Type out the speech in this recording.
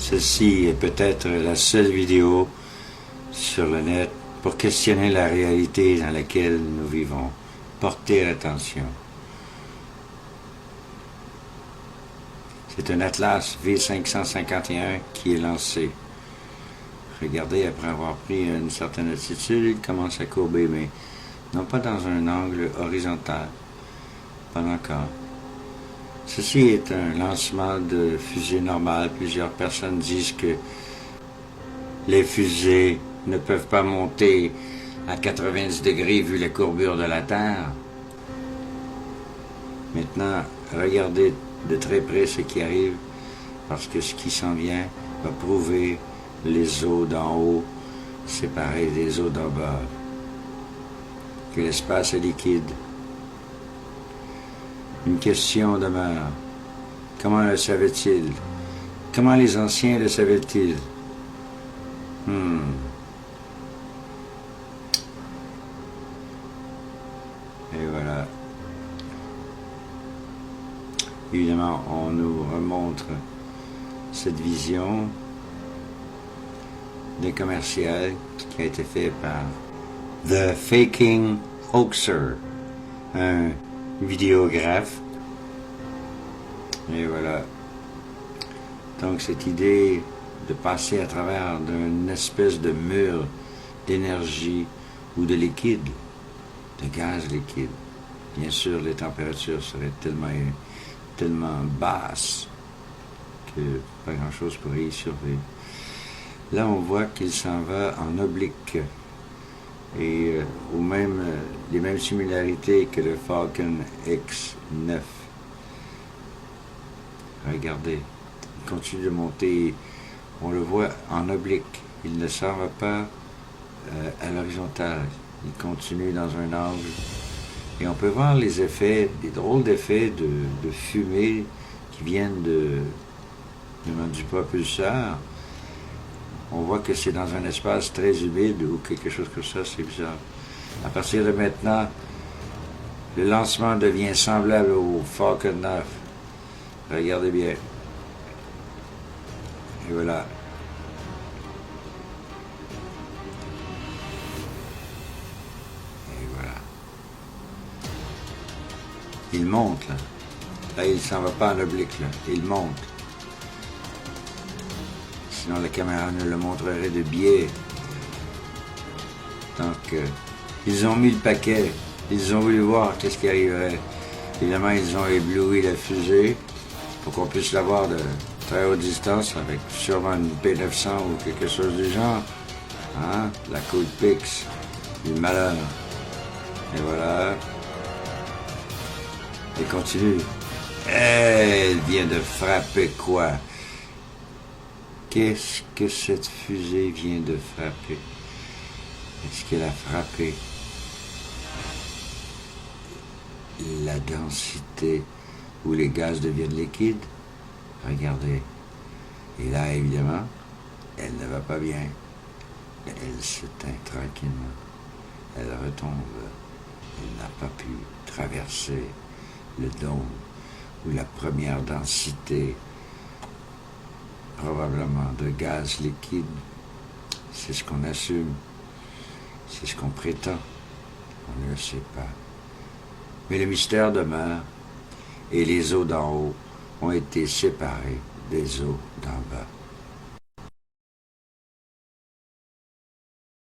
Ceci est peut-être la seule vidéo sur le net pour questionner la réalité dans laquelle nous vivons. Portez attention. C'est un Atlas V551 qui est lancé. Regardez, après avoir pris une certaine altitude, il commence à courber, mais non pas dans un angle horizontal. Pas encore. Ceci est un lancement de fusée normale. Plusieurs personnes disent que les fusées ne peuvent pas monter à 90 degrés vu la courbure de la Terre. Maintenant, regardez de très près ce qui arrive, parce que ce qui s'en vient va prouver les eaux d'en haut séparées des eaux d'en bas, que l'espace est liquide. Une question demeure. Comment le savaient-ils? Comment les anciens le savaient-ils? Et voilà. Évidemment, on nous remontre cette vision d'un commercial qui a été fait par The Faking Hoaxer, un vidéographe. Et voilà. Donc cette idée de passer à travers d'une espèce de mur d'énergie ou de liquide, de gaz liquide. Bien sûr, les températures seraient tellement basses que pas grand-chose pourrait y survivre. Là, on voit qu'il s'en va en oblique et les mêmes similarités que le Falcon X9. Regardez, il continue de monter, on le voit en oblique, il ne s'en va pas à l'horizontale, il continue dans un angle. Et on peut voir les effets, des drôles d'effets de fumée qui viennent du propulseur. On voit que c'est dans un espace très humide ou quelque chose comme ça, c'est bizarre. À partir de maintenant, le lancement devient semblable au Falcon 9. Regardez bien. Et voilà. Et voilà. Il monte, là. Là, il ne s'en va pas en oblique, là. Il monte. Sinon, la caméra nous le montrerait de biais. Donc, ils ont mis le paquet. Ils ont voulu voir qu'est-ce qui arriverait. Évidemment, ils ont ébloui la fusée pour qu'on puisse la voir de très haute distance avec sûrement une P900 ou quelque chose du genre. Hein? La Cold Pix, du malheur. Et voilà. Et continue. Elle vient de frapper quoi? Qu'est-ce que cette fusée vient de frapper? Est-ce qu'elle a frappé la densité où les gaz deviennent liquides? Regardez. Et là, évidemment, elle ne va pas bien. Elle s'éteint tranquillement. Elle retombe. Elle n'a pas pu traverser le dôme où la première densité probablement de gaz liquide. C'est ce qu'on assume. C'est ce qu'on prétend. On ne le sait pas. Mais le mystère demeure et les eaux d'en haut ont été séparées des eaux d'en bas.